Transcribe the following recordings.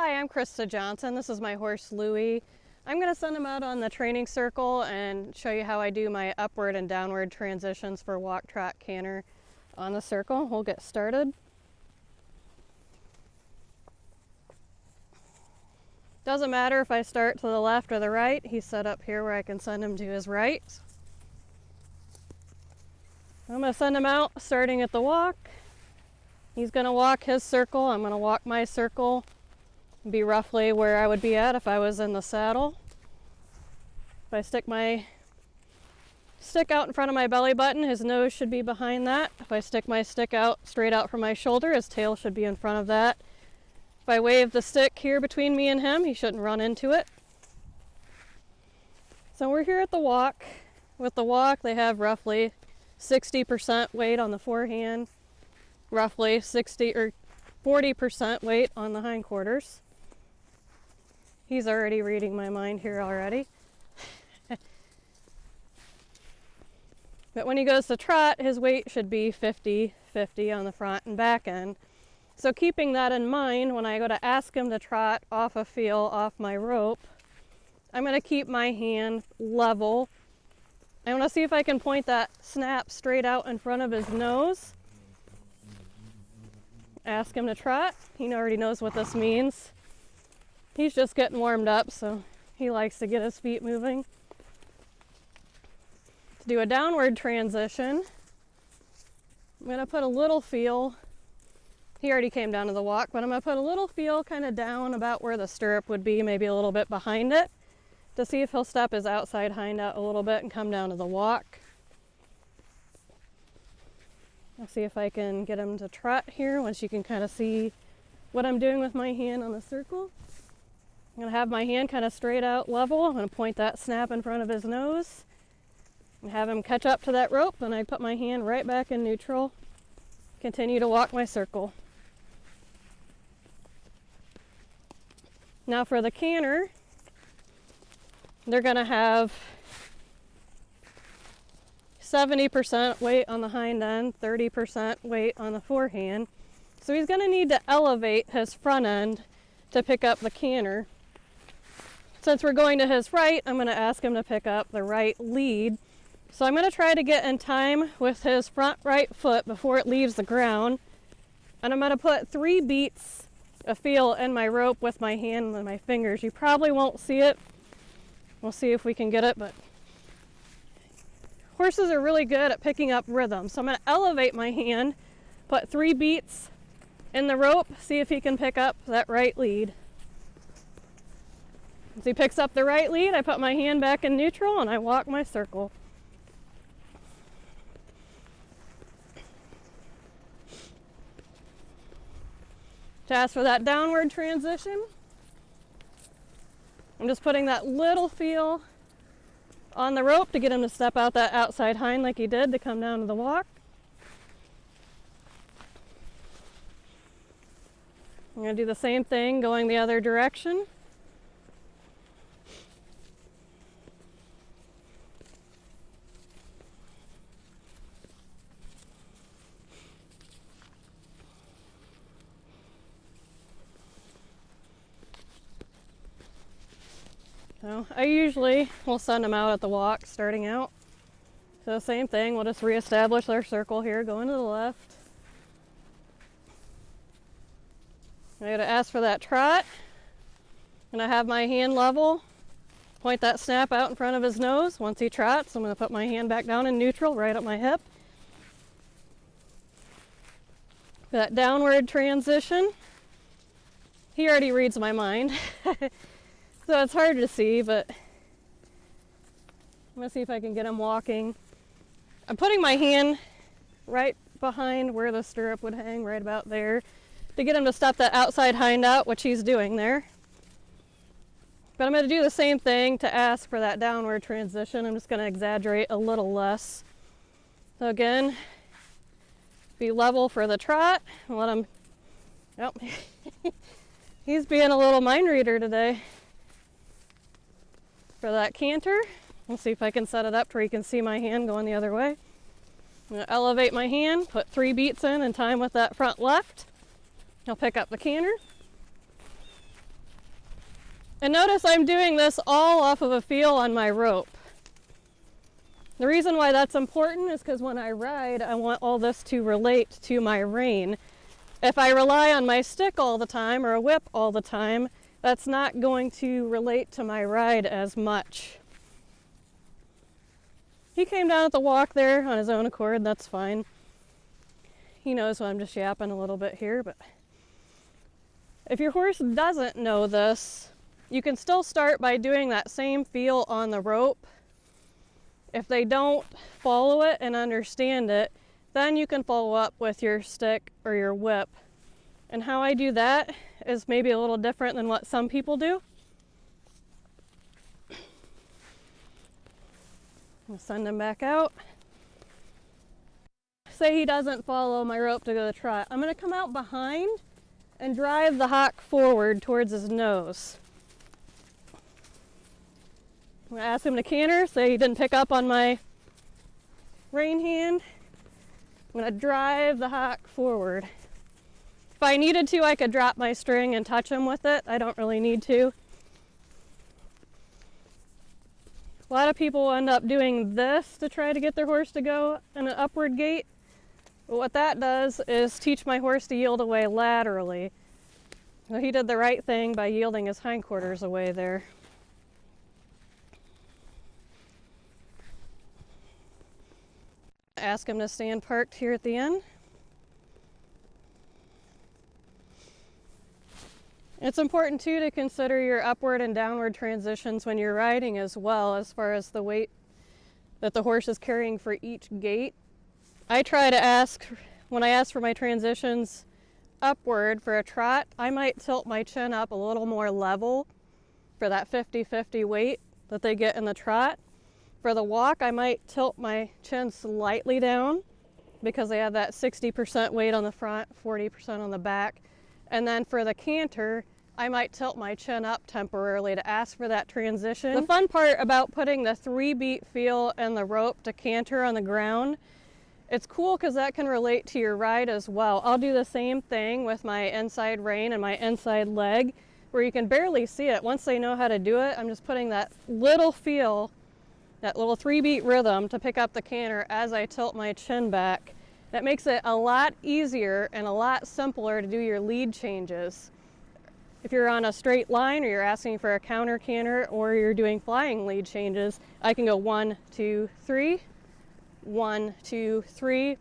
Hi, I'm Krista Johnson. This is my horse Louie. I'm going to send him out on the training circle and show you how I do my upward and downward transitions for walk, trot, canter on the circle. We'll get started. Doesn't matter if I start to the left or the right. He's set up here where I can send him to his right. I'm going to send him out starting at the walk. He's going to walk his circle. I'm going to walk my circle. Be roughly where I would be at if I was in the saddle. If I stick my stick out in front of my belly button, his nose should be behind that. If I stick my stick out straight out from my shoulder, his tail should be in front of that. If I wave the stick here between me and him, he shouldn't run into it. So we're here at the walk. With the walk, they have roughly 60% weight on the forehand, roughly 60 or 40% weight on the hindquarters. He's already reading my mind here already. But when he goes to trot, his weight should be 50-50 on the front and back end. So keeping that in mind, when I go to ask him to trot off a feel, off my rope, I'm going to keep my hand level. I want to see if I can point that snap straight out in front of his nose. Ask him to trot. He already knows what this means. He's just getting warmed up, so he likes to get his feet moving. To do a downward transition, I'm going to put a little feel. He already came down to the walk, but I'm going to put a little feel kind of down about where the stirrup would be, maybe a little bit behind it, to see if he'll step his outside hind out a little bit and come down to the walk. I'll see if I can get him to trot here once you can kind of see what I'm doing with my hand on the circle. I'm going to have my hand kind of straight out level. I'm going to point that snap in front of his nose and have him catch up to that rope. Then I put my hand right back in neutral. Continue to walk my circle. Now for the canter, they're going to have 70% weight on the hind end, 30% weight on the forehand. So he's going to need to elevate his front end to pick up the canter. Since we're going to his right, I'm going to ask him to pick up the right lead. So I'm going to try to get in time with his front right foot before it leaves the ground. And I'm going to put 3 beats of feel in my rope with my hand and my fingers. You probably won't see it. We'll see if we can get it, but horses are really good at picking up rhythm. So I'm going to elevate my hand, put 3 beats in the rope, see if he can pick up that right lead. As he picks up the right lead, I put my hand back in neutral and I walk my circle. To ask for that downward transition, I'm just putting that little feel on the rope to get him to step out that outside hind like he did to come down to the walk. I'm going to do the same thing going the other direction. So I usually will send them out at the walk starting out. So same thing, we'll just reestablish our circle here, going to the left. I gotta ask for that trot. And I have my hand level, point that snap out in front of his nose. Once he trots, I'm gonna put my hand back down in neutral, right at my hip. That downward transition, he already reads my mind. So it's hard to see, but I'm gonna see if I can get him walking. I'm putting my hand right behind where the stirrup would hang, right about there, to get him to step that outside hind out, which he's doing there. But I'm gonna do the same thing to ask for that downward transition. I'm just gonna exaggerate a little less. So again, be level for the trot and let him, oh, he's being a little mind reader today. For that canter, we'll see if I can set it up where you can see my hand going the other way. I'm going to elevate my hand, put 3 beats in time with that front left. He'll pick up the canter. And notice I'm doing this all off of a feel on my rope. The reason why that's important is because when I ride, I want all this to relate to my rein. If I rely on my stick all the time or a whip all the time, that's not going to relate to my ride as much. He came down at the walk there on his own accord, that's fine. He knows I'm just yapping a little bit here, but if your horse doesn't know this, you can still start by doing that same feel on the rope. If they don't follow it and understand it, then you can follow up with your stick or your whip. And how I do that is maybe a little different than what some people do. I'm gonna send him back out. Say he doesn't follow my rope to go to the trot. I'm gonna come out behind and drive the hock forward towards his nose. I'm gonna ask him to canter, say he didn't pick up on my rein hand. I'm gonna drive the hock forward. If I needed to, I could drop my string and touch him with it. I don't really need to. A lot of people end up doing this to try to get their horse to go in an upward gait. But what that does is teach my horse to yield away laterally. So he did the right thing by yielding his hindquarters away there. Ask him to stand parked here at the end. It's important too to consider your upward and downward transitions when you're riding as well, as far as the weight that the horse is carrying for each gait. I try to ask, when I ask for my transitions upward for a trot, I might tilt my chin up a little more level for that 50-50 weight that they get in the trot. For the walk, I might tilt my chin slightly down because they have that 60% weight on the front, 40% on the back. And then for the canter, I might tilt my chin up temporarily to ask for that transition. The fun part about putting the 3-beat feel and the rope to canter on the ground, it's cool because that can relate to your ride as well. I'll do the same thing with my inside rein and my inside leg, where you can barely see it. Once they know how to do it, I'm just putting that little feel, that little 3-beat rhythm to pick up the canter as I tilt my chin back. That makes it a lot easier and a lot simpler to do your lead changes. If you're on a straight line or you're asking for a counter canter or you're doing flying lead changes, I can go 1, 2, 3, 1, 2, 3.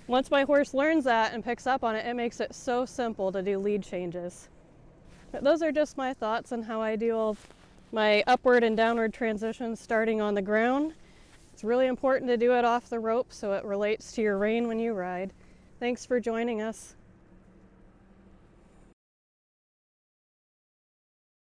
Once my horse learns that and picks up on it, it makes it so simple to do lead changes. But those are just my thoughts on how I do all my upward and downward transitions starting on the ground. It's really important to do it off the rope so it relates to your rein when you ride. Thanks for joining us.